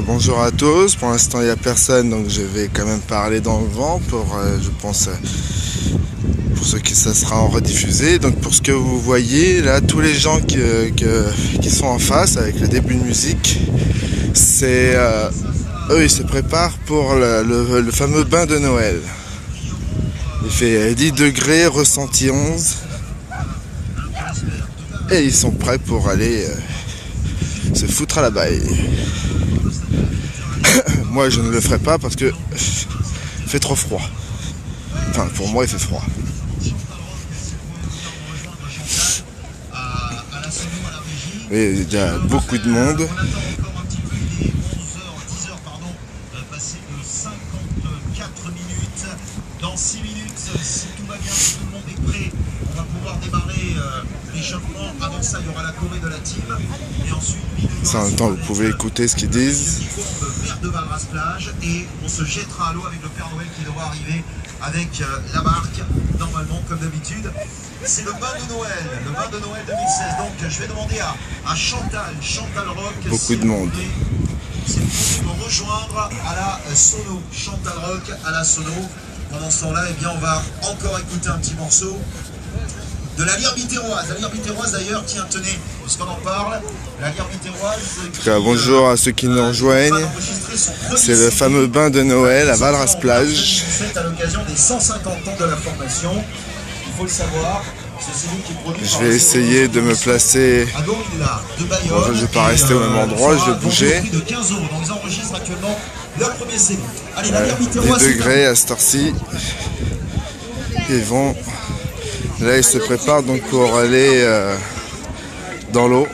Bonjour à tous, pour l'instant il n'y a personne donc je vais quand même parler dans le vent pour, je pense, pour ceux qui ça sera en rediffusé. Donc pour ce que vous voyez là, tous les gens qui sont en face avec le début de musique, c'est eux ils se préparent pour le fameux bain de Noël. Il fait 10 degrés, ressenti 11 et ils sont prêts pour aller se foutre à la baille. Moi je ne le ferai pas parce que il fait trop froid. Enfin pour moi il fait froid. Et il y a déjà beaucoup de monde. Dans 6 minutes, si tout va bien, si tout le monde est prêt, on va pouvoir démarrer l'échauffement. Avant ça, il y aura la Corée de la team. Et ensuite, Ça, en même temps, vous pouvez écouter ce qu'ils disent. Maire de Valras-Plage, et on se jettera à l'eau avec le Père Noël qui devra arriver avec la barque, normalement, comme d'habitude. C'est le bain de Noël, le bain de Noël 2016. Donc, je vais demander à Chantal Rock. Beaucoup de monde. C'est pour nous rejoindre à la sono. Chantal Rock à la sono. Pendant ce temps-là, eh bien, on va encore écouter un petit morceau de la lyre bitéroise. La lyre bitéroise, d'ailleurs, tiens, tenez, puisqu'on en parle, la lyre bitéroise... En tout cas, bonjour à ceux qui nous rejoignent. C'est le fameux bain de Noël à Valras-Plage. C'est à l'occasion des 150 ans de la formation. Il faut le savoir. Je vais essayer de me placer. Bon, je ne vais pas rester au même endroit, je vais bouger. 10 degrés à cette heure-ci. Ils vont. Là, ils se préparent donc pour aller dans l'eau.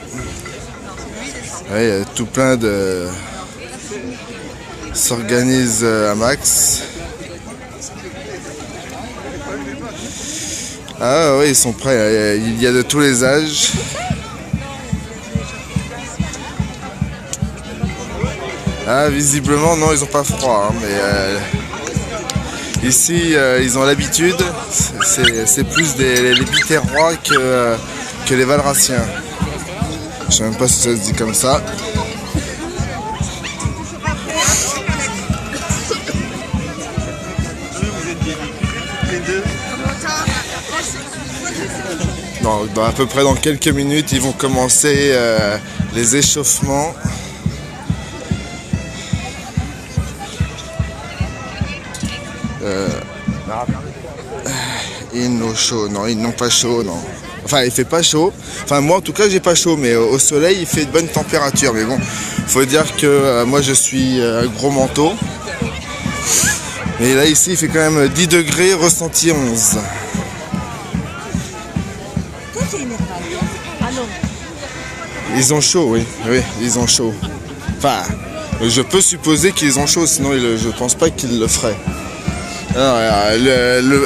Il y a tout plein de. S'organise à max. Ah oui, ils sont prêts, il y a de tous les âges. Ah, visiblement, non, ils n'ont pas froid, hein, mais ici, ils ont l'habitude. C'est plus les Bitérois que les Valrassiens. Je sais même pas si ça se dit comme ça. À peu près dans quelques minutes, ils vont commencer les échauffements. Ils n'ont chaud, non, ils n'ont pas chaud, non. Enfin, il fait pas chaud. Enfin, moi en tout cas, j'ai pas chaud, mais au soleil, il fait de bonne température. Mais bon, faut dire que moi, je suis gros manteau. Mais là, ici, il fait quand même 10 degrés, ressenti 11. Ils ont chaud, oui, ils ont chaud. Enfin, je peux supposer qu'ils ont chaud, sinon je pense pas qu'ils le feraient. Alors,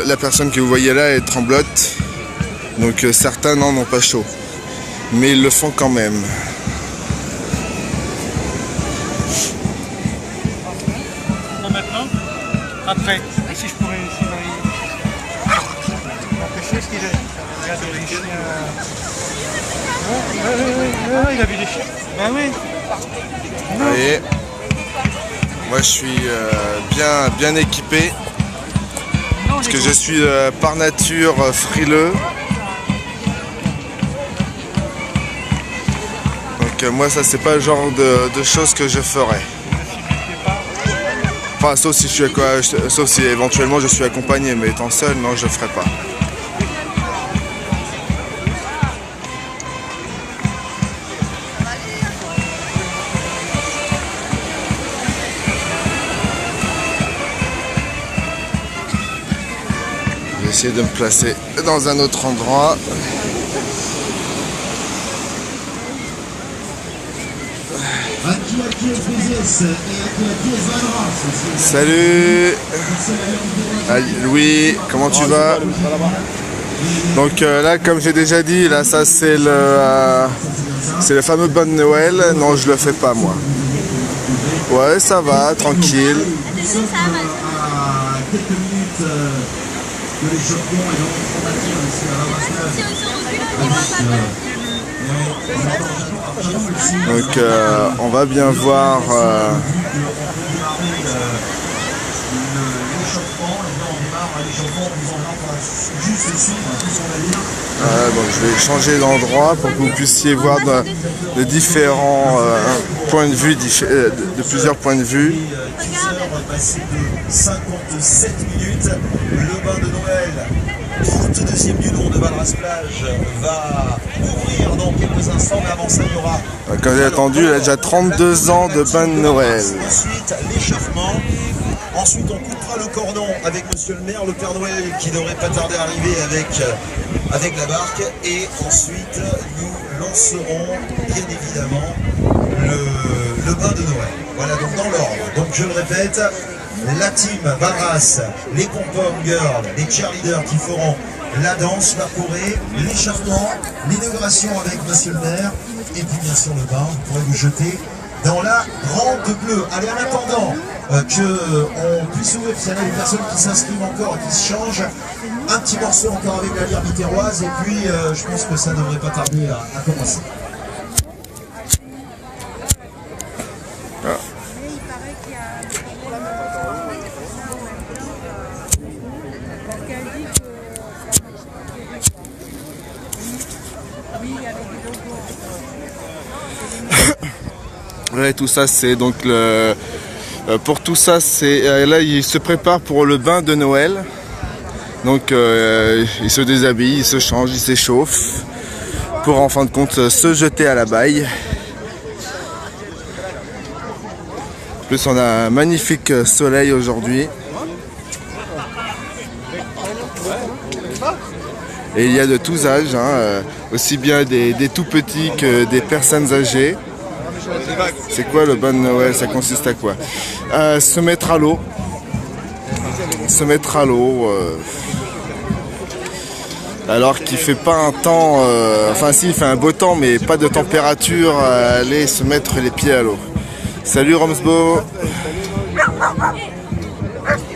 la personne que vous voyez là est tremblote, donc certains n'en ont pas chaud, mais ils le font quand même. Pas maintenant, après. Et si je pourrais empêcher ce qu'il a adoré les chiens. Oui, il a vu des chiens. Ben oui. Vous voyez, moi je suis bien équipé, parce que je suis par nature frileux. Donc moi ça c'est pas le genre de choses que je ferais. Enfin sauf si éventuellement je suis accompagné, mais étant seul, non, je ferai pas. Je vais essayer de me placer dans un autre endroit. Salut Louis, comment tu vas? Donc là, comme j'ai déjà dit, là ça c'est le fameux bain de Noël. Non, je le fais pas moi. Ouais, ça va, tranquille. Donc on va bien voir donc je vais changer d'endroit pour que vous puissiez voir de différents points de vue, de plusieurs poinds de vue. 57 minutes, le bain de Noël, 32e du nom de Valras-Plage, va ouvrir dans quelques instants, mais avant ça il y aura... Comme vous avez entendu, il a déjà 32 ans de bain de Noël. Ensuite l'échauffement, ensuite on coupera le cordon avec monsieur le maire, le Père Noël qui devrait pas tarder à arriver avec la barque, et ensuite nous lancerons bien évidemment le bain de Noël. Voilà, donc dans l'ordre. Donc je le répète, la team Valras, les pom-pom girls, les cheerleaders qui feront la danse parcourée, l'échauffement, l'inauguration avec monsieur le maire, et puis bien sûr le bain, vous pourrez vous jeter dans la grande bleue. Allez, en attendant qu'on puisse ouvrir, s'il y en a des personnes qui s'inscrivent encore et qui se changent, un petit morceau encore avec la lyre bitéroise, et puis je pense que ça ne devrait pas tarder à commencer. Ouais, tout ça c'est donc pour tout ça c'est là il se prépare pour le bain de Noël. Donc il se déshabille, il se change, il s'échauffe pour en fin de compte se jeter à la baille. En plus on a un magnifique soleil aujourd'hui. Et il y a de tous âges, hein, aussi bien des tout petits que des personnes âgées. C'est quoi le bain de Noël? Ça consiste à quoi? Se mettre à l'eau. Se mettre à l'eau. Alors qu'il fait pas un temps... enfin si, il fait un beau temps, mais pas de température à aller se mettre les pieds à l'eau. Salut Romsbo.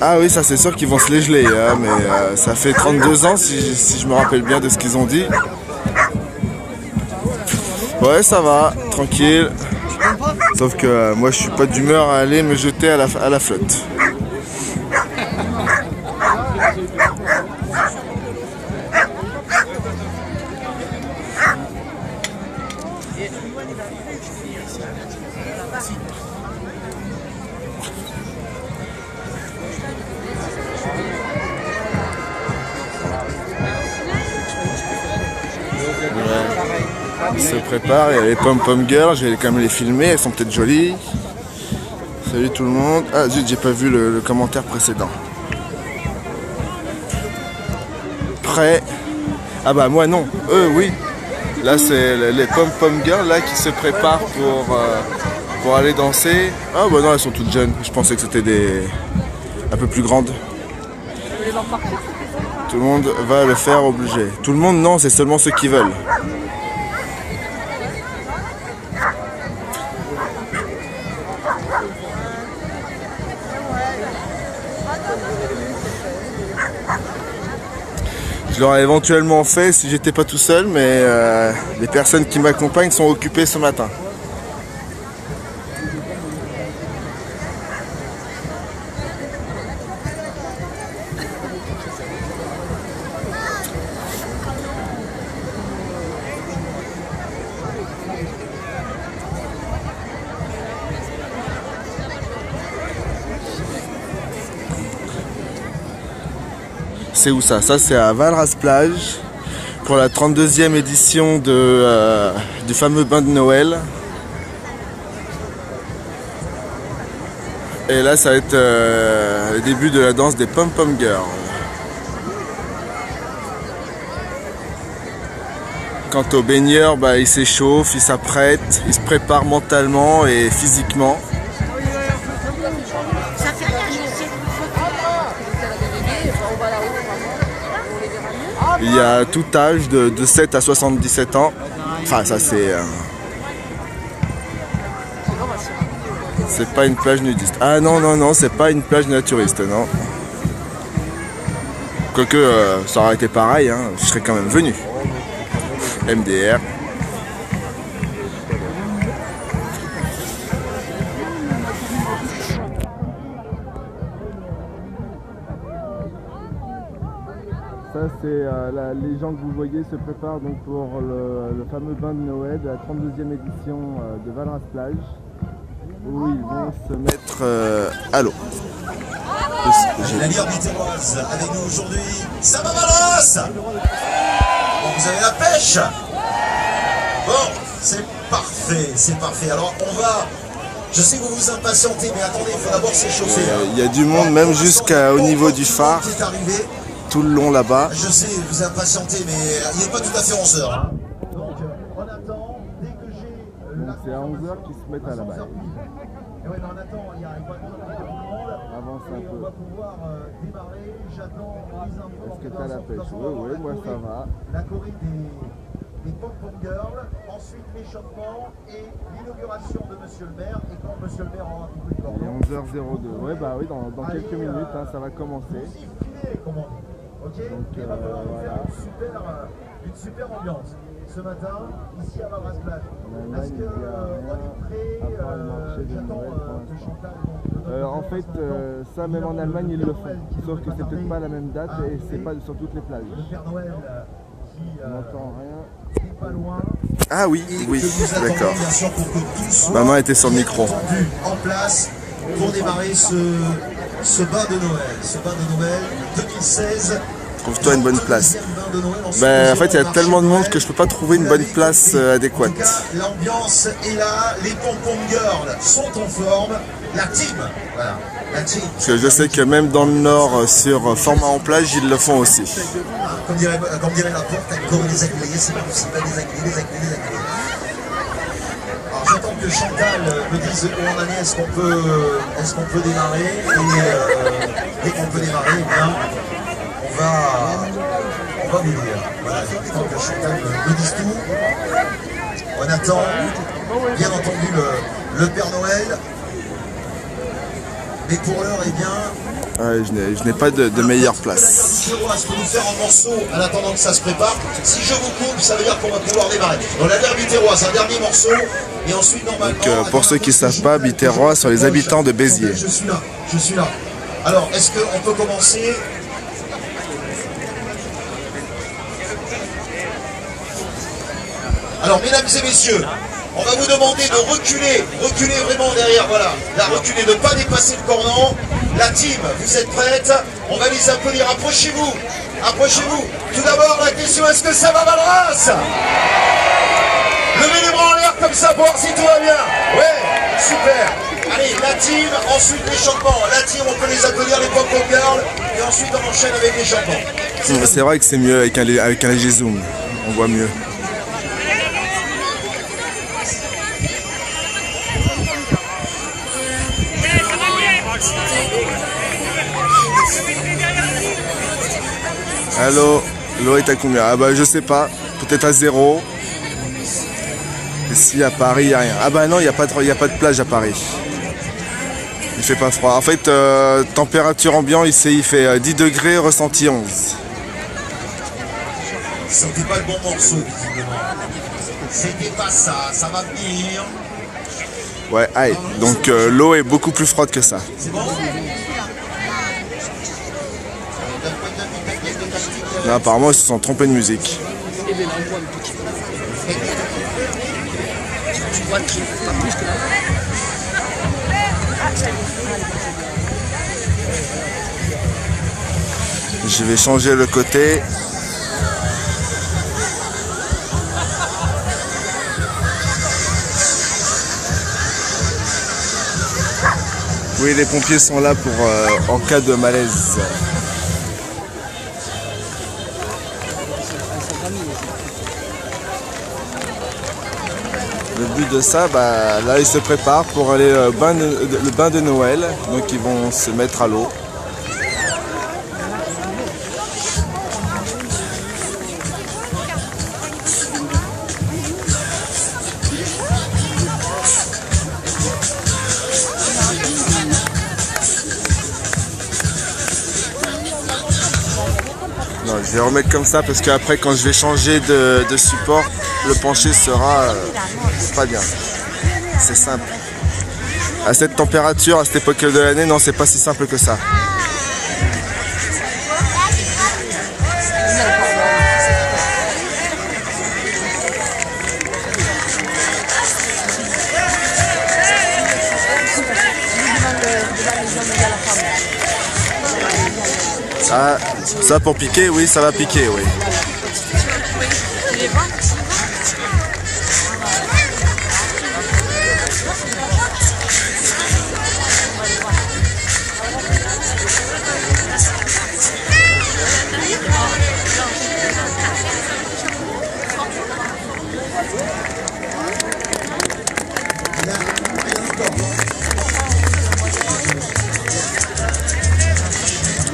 Ah oui, ça c'est sûr qu'ils vont se les geler, hein, mais ça fait 32 ans si je me rappelle bien de ce qu'ils ont dit. Ouais, ça va, tranquille. Sauf que moi je suis pas d'humeur à aller me jeter à la flotte. Ils se préparent, il y a les pom-pom girls, je vais quand même les filmer, elles sont peut-être jolies. Salut tout le monde. Ah zut, j'ai pas vu le commentaire précédent. Prêt? Ah bah moi non, eux oui. Là c'est les pom-pom girls là qui se préparent pour aller danser. Ah bah non, elles sont toutes jeunes, je pensais que c'était un peu plus grandes. Tout le monde va le faire obligé. Tout le monde non, c'est seulement ceux qui veulent. Je l'aurais éventuellement fait si j'étais pas tout seul, mais les personnes qui m'accompagnent sont occupées ce matin. C'est où ça? Ça c'est à Valras-Plage pour la 32e édition du fameux bain de Noël. Et là ça va être le début de la danse des pom-pom girls. Quant aux baigneurs, bah, ils s'échauffent, ils s'apprêtent, ils se préparent mentalement et physiquement. Il y a tout âge de 7 à 77 ans. Enfin ça c'est pas une plage nudiste. Ah non non non, c'est pas une plage naturiste, non. Quoique ça aurait été pareil, hein, je serais quand même venu. MDR. c'est les gens que vous voyez se préparent donc pour le fameux bain de Noël de la 32e édition de Valras-Plage, où ils vont se mettre à l'eau. La lyre biterroise avec nous aujourd'hui, ça va Valras. Bon, vous avez la pêche. Bon, c'est parfait, c'est parfait. Alors on va, je sais que vous vous impatientez, mais attendez, il faut d'abord s'échauffer. Il y a du monde même jusqu'au niveau du phare, tout le long là-bas. Je sais, vous impatientez, mais il n'est pas tout à fait 11h. Hein. Donc on attend, dès que j'ai... Donc c'est à 11h qu'ils se mettent à la balle. Oui, mais on attend, il y a une voiture qui tout le monde. Avance un et peu. on va pouvoir démarrer. J'attends les infos. Est-ce que tu as la pêche? Oui, moi ça va. La Corée des pom-pom girls, ensuite l'échauffement et l'inauguration de Monsieur le maire. Et quand Monsieur le maire aura coupé le cordon. 11h02. Ouais, bah oui, dans quelques minutes, hein, ça va commencer. Comme on dit. Ok. Donc, et va falloir voilà. faire une super ambiance. Ce matin, ici à Valras-Plage. Est-ce qu'on est prêt? J'attends que Chantal. En fait, ça même en Allemagne ils le font, sauf que c'est peut-être pas la même date et c'est pas sur toutes les plages. Le Père Noël qui On n'entend rien. n'est pas loin. Ah oui, oui, d'accord. Bien sûr pour que tout soit Maman était sur le micro. en place pour démarrer ce bain de Noël. Ce bain de Noël 2016. Trouve-toi une bonne place. Ben, en fait, il y a tellement de monde que je peux pas trouver une bonne place adéquate. L'ambiance est là, les pom-pom girls sont en forme, la team, voilà, la team. Parce que je sais que même dans le nord, sur format en plage, ils le font aussi. Comme dirait la porte, encore les accueillir, c'est pas possible, les accueillir. Alors j'attends que Chantal me dise où on en est, est-ce qu'on peut démarrer, et dès qu'on peut démarrer, eh bien, on va vous dire. Voilà, j'attends que Chantal me dise tout. On attend, bien entendu, le Père Noël. Mais pour l'heure, eh bien... Ouais, je n'ai pas de meilleure place. Je peux vous faire un morceau en attendant que ça se prépare. Si je vous coupe, ça veut dire qu'on va pouvoir démarrer. Donc la lyre biterroise, un dernier morceau. Et ensuite, normalement... Donc pour ceux qui ne savent pas, Biterrois sont les habitants de Béziers. Je suis là. Alors, est-ce qu'on peut commencer? Alors, mesdames et messieurs, on va vous demander de reculer vraiment derrière, voilà. Là, reculer, ne pas dépasser le cordon. La team, vous êtes prêtes? On va les applaudir, approchez-vous. Tout d'abord, la question, est-ce que ça va Valras? Levez les bras en l'air comme ça pour voir si tout va bien. Ouais, super. Allez, la team, ensuite l'échappement. La team, on peut les applaudir, les pom-pom girls. Et ensuite, on enchaîne avec l'échappement. C'est vrai que c'est mieux avec un léger zoom. On voit mieux. Allô, l'eau est à combien? Ah bah je sais pas, peut-être à 0. Ici à Paris, il n'y a rien. Ah bah non, il n'y a pas de plage à Paris. Il fait pas froid. En fait, température ambiante ici, il fait 10 degrés, ressenti 11. C'était pas le bon morceau, visiblement. C'était pas ça, ça va venir. Ouais, aïe. Donc l'eau est beaucoup plus froide que ça. C'est bon? Là, apparemment, ils se sont trompés de musique. Je vais changer le côté. Oui, les pompiers sont là pour en cas de malaise. Le but de ça, bah, là ils se préparent pour aller le bain de Noël, donc ils vont se mettre à l'eau. Non, je vais remettre comme ça parce qu'après quand je vais changer de support, le pencher sera pas bien. C'est simple. À cette température, à cette époque de l'année, non, c'est pas si simple que ça. Ah, ça pour piquer, oui, ça va piquer, oui.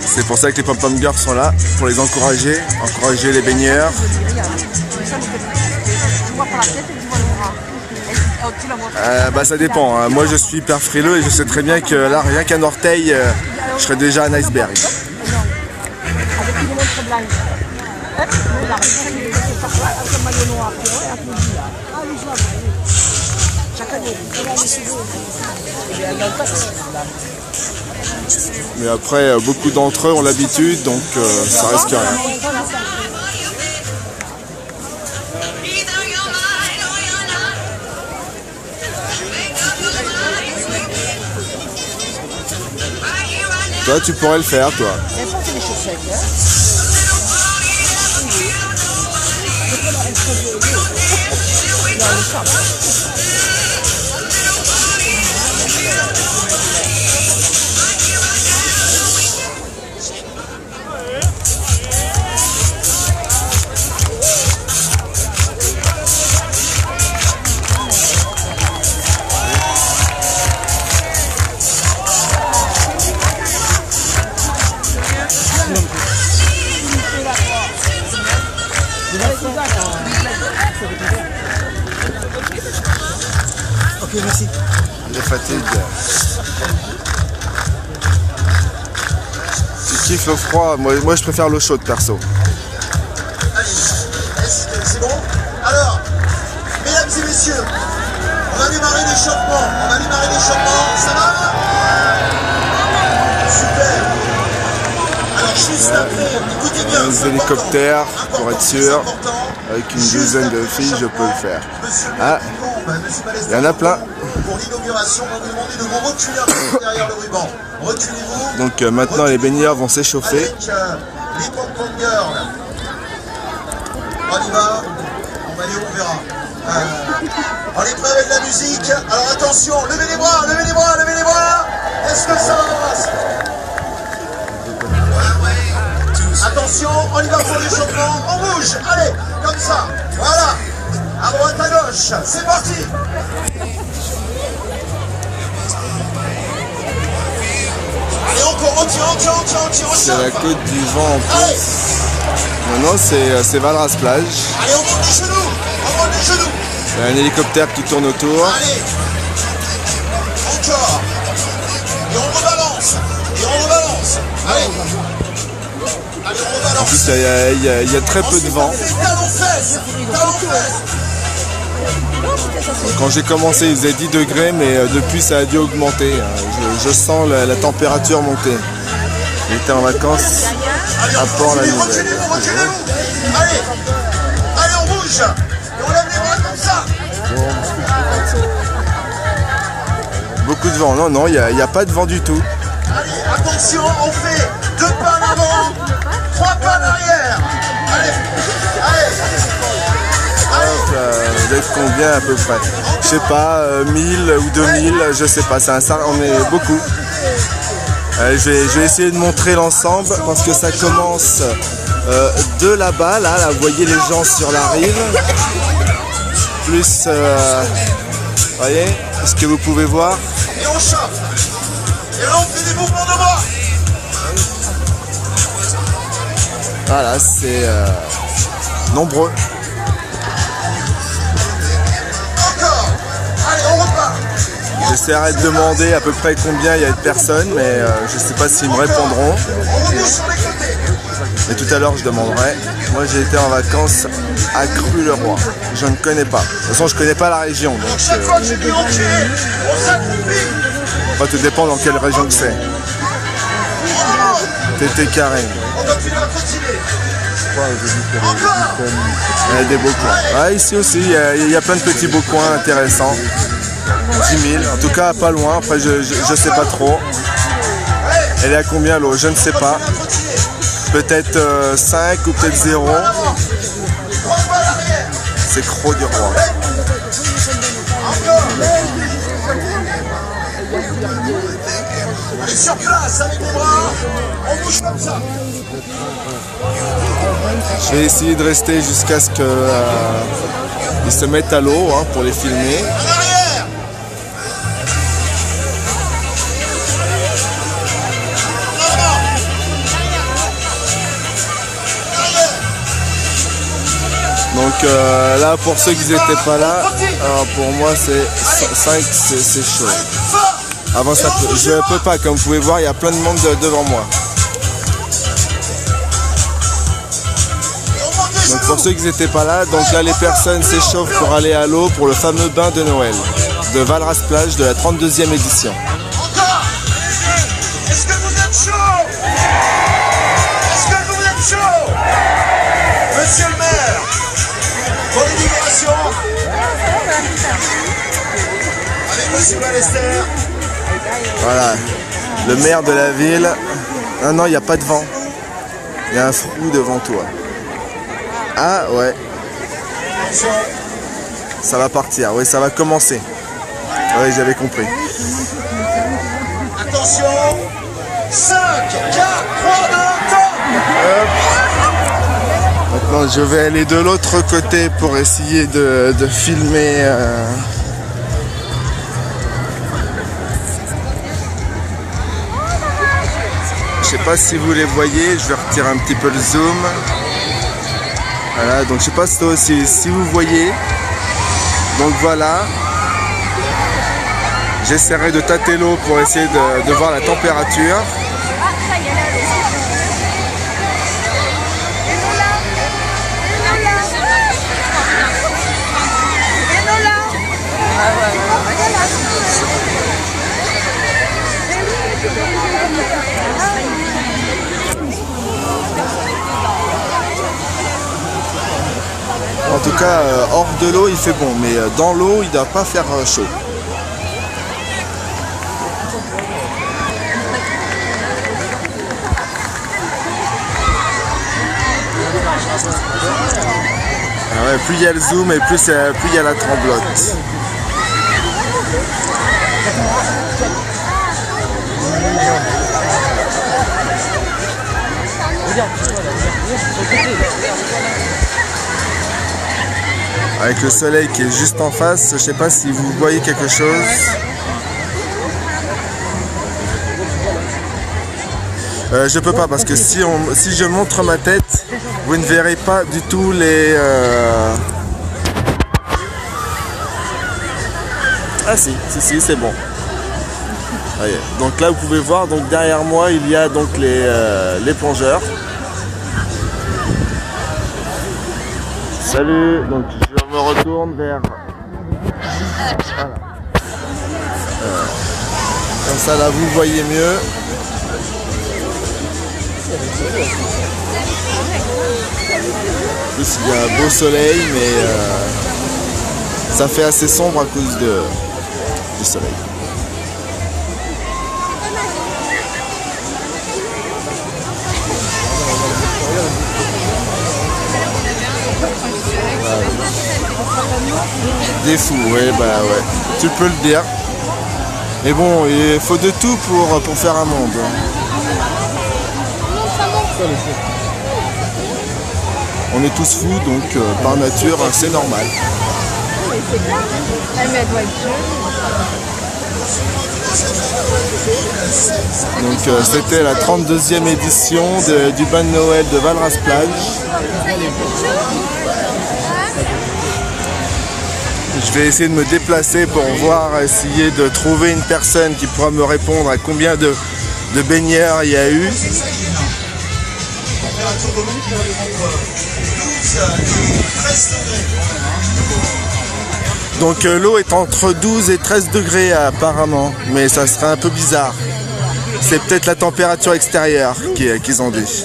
C'est pour ça que les pom-pom girls sont là, pour les encourager les baigneurs. Bah ça dépend, hein. Moi je suis hyper frileux et je sais très bien que là, rien qu'un orteil, je serais déjà un iceberg. Mais après, beaucoup d'entre eux ont l'habitude, donc ça risque rien. Toi, tu pourrais le faire, toi. Ok, merci. Les fatigues. Tu kiffes le froid, moi je préfère l'eau chaude perso. Allez, c'est bon? Alors, mesdames et messieurs, on va démarrer l'échauffement. Ça va? Super. Alors juste après, écoutez bien. Les hélicoptères, pour être sûr, avec une douzaine de filles, je peux le faire. Ah, il y en a plein. Pour l'inauguration, on va vous demander de vous reculer un peu derrière le ruban. Reculez-vous. Donc maintenant les baigneurs vont s'échauffer. Avec les pom-pom girls. On y va. On va aller, on verra. On est prêt avec la musique. Alors attention, levez les bras. Est-ce que ça va? Attention, on y va pour l'échauffement. On bouge. Allez, comme ça. Voilà. À droite, à gauche. C'est parti. Allez, encore. On tire. C'est la côte du vent en plus. Non, c'est Valras plage. Allez, on monte les genoux. Il y a un hélicoptère qui tourne autour. Allez. Encore. Et on rebalance. Allez. En plus, il y a très peu de vent. Talons fesses. Quand j'ai commencé, il faisait 10 degrés, mais depuis, ça a dû augmenter. Je sens la température monter. J'étais en vacances à Port-la-Nouvelle. Reculez-vous. Allez, on bouge. Et on lève les bras comme ça. Beaucoup de vent. Non, il n'y a pas de vent du tout. Allez, attention, on fait 2 pas en avant, 3 pas en arrière. Allez. Vous êtes combien à peu près? Je sais pas, 1000 ou 2000, je sais pas. On est beaucoup. Je vais essayer de montrer l'ensemble parce que ça commence de là-bas. Là, vous voyez les gens sur la rive. Plus, voyez, ce que vous pouvez voir. Et on chauffe. Et là, on fait des mouvements de bras. Voilà, c'est nombreux. Encore. Allez, on repart. J'essaierai de demander à peu près combien il y a de personnes, mais je ne sais pas s'ils me répondront. On rebouche sur les côtés. Et tout à l'heure, je demanderai. Moi, j'ai été en vacances à Cru-le-Roi. Je ne connais pas. De toute façon, je ne connais pas la région. Donc, Chaque fois que j'ai dit on tire, on s'accroupit. tout dépend dans quelle région que c'est. Tété carré. On continue à continuer. Encore. Il y a des beaux coins. Ouais, ici aussi, il y a plein de petits beaux coins intéressants. 10 000, en tout cas pas loin. Après, je sais pas trop. Elle est à combien l'eau? Je ne sais pas. peut-être 5 ou peut-être 0. C'est Croc du Roi. Sur place avec les bras, on bouge comme ça. Je vais essayer de rester jusqu'à ce qu'ils se mettent à l'eau hein, pour les filmer. Donc là, pour ceux qui n'étaient pas là, alors pour moi c'est 5, c'est chaud. Avant ça, je ne peux pas, comme vous pouvez voir, il y a plein de monde devant moi. Donc pour ceux qui n'étaient pas là, donc là les personnes s'échauffent pour aller à l'eau pour le fameux bain de Noël de Valras-Plage de la 32e édition. Encore. Est-ce que vous êtes chaud? Est-ce que vous êtes chaud? Monsieur le maire, pour les décorations, avec monsieur Ballester. Voilà, le maire de la ville. Non, non, il n'y a pas de vent. Il y a un frou devant toi. Ah ouais. Ça va partir, oui, ça va commencer. Oui, j'avais compris. Attention, 5, 4, 3, 2, top. Maintenant, je vais aller de l'autre côté pour essayer de filmer. Je sais pas si vous les voyez, je vais retirer un petit peu le zoom. Voilà, donc je sais pas si vous voyez. Donc voilà. J'essaierai de tâter l'eau pour essayer de voir la température. En tout cas, hors de l'eau, il fait bon, mais dans l'eau, il ne doit pas faire chaud. Ah ouais, plus il y a le zoom et plus il y a la tremblote. Avec le soleil qui est juste en face, je sais pas si vous voyez quelque chose. Je peux pas parce que si je montre ma tête, vous ne verrez pas du tout les... Ah si, c'est bon. Allez. Donc là vous pouvez voir, donc derrière moi il y a donc les plongeurs. Salut, donc je me retourne vers... Voilà. Comme ça là vous voyez mieux. En plus il y a un beau soleil mais ça fait assez sombre à cause du soleil. Des fous, ouais, bah ouais, tu peux le dire. Mais bon, il faut de tout pour faire un monde. On est tous fous, donc par nature, c'est normal. Donc c'était la 32e édition du bain de Noël de Valras-Plage. Je vais essayer de me déplacer pour voir, essayer de trouver une personne qui pourra me répondre à combien de baigneurs il y a eu. Donc l'eau est entre 12 et 13 degrés apparemment, mais ça serait un peu bizarre. C'est peut-être la température extérieure qu'ils ont dit.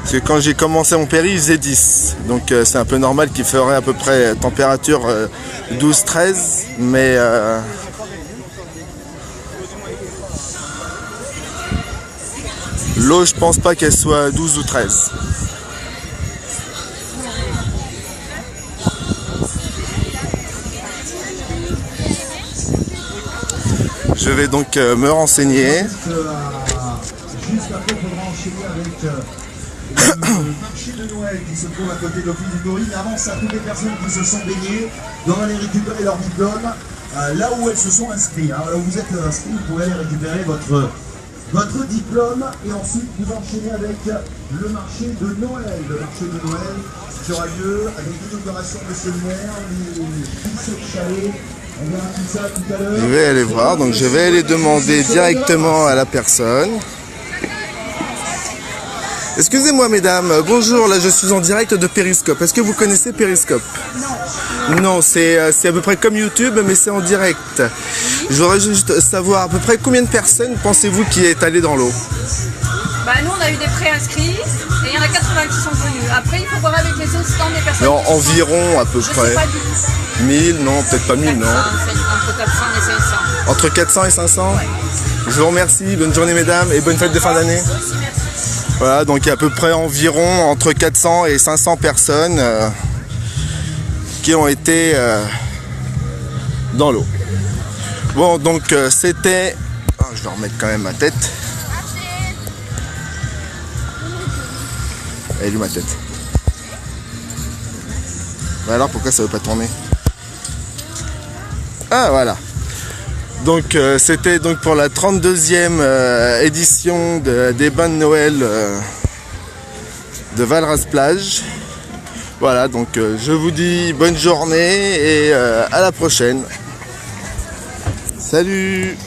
Parce que quand j'ai commencé mon péri, il faisait 10. Donc c'est un peu normal qu'il ferait à peu près température 12-13. Mais L'eau, je pense pas qu'elle soit 12 ou 13. Je vais donc me renseigner. Juste après, il faudra enchaîner avec le marché de Noël qui se trouve à côté de l'office du tourisme. Avant ça, toutes les personnes qui se sont baignées doivent aller récupérer leur diplôme là où elles se sont inscrites. Hein. Là où vous êtes inscrits, vous pouvez aller récupérer votre diplôme et ensuite vous enchaînez avec le marché de Noël. Le marché de Noël qui aura lieu avec l'inauguration de monsieur le maire, les chalets. On verra tout ça tout à l'heure. Je vais aller voir, donc je vais aller demander directement à la personne. Excusez-moi mesdames, bonjour, là je suis en direct de Periscope. Est-ce que vous connaissez Periscope? Non. Non, c'est à peu près comme YouTube, mais c'est en direct. Je voudrais juste savoir à peu près combien de personnes pensez-vous qui est allé dans l'eau? Bah nous on a eu des préinscrits et il y en a 80 qui sont venus. Après il faut voir avec les autres stands des personnes. Non, environ à peu Je près. sais pas du tout. 1000, non, peut-être pas 1000, non. Entre 400 et 500. Entre 400 et 500 ouais. Je vous remercie, bonne journée mesdames et bonne fête de fin d'année. Voilà, donc il y a à peu près environ entre 400 et 500 personnes qui ont été dans l'eau. Bon, donc c'était... Oh, je vais remettre quand même ma tête. Elle est où ma tête? Bah alors pourquoi ça veut pas tourner? Ah voilà. Donc c'était donc pour la 32e édition des bains de Noël de Valras-Plage. Voilà, donc je vous dis bonne journée et à la prochaine. Salut!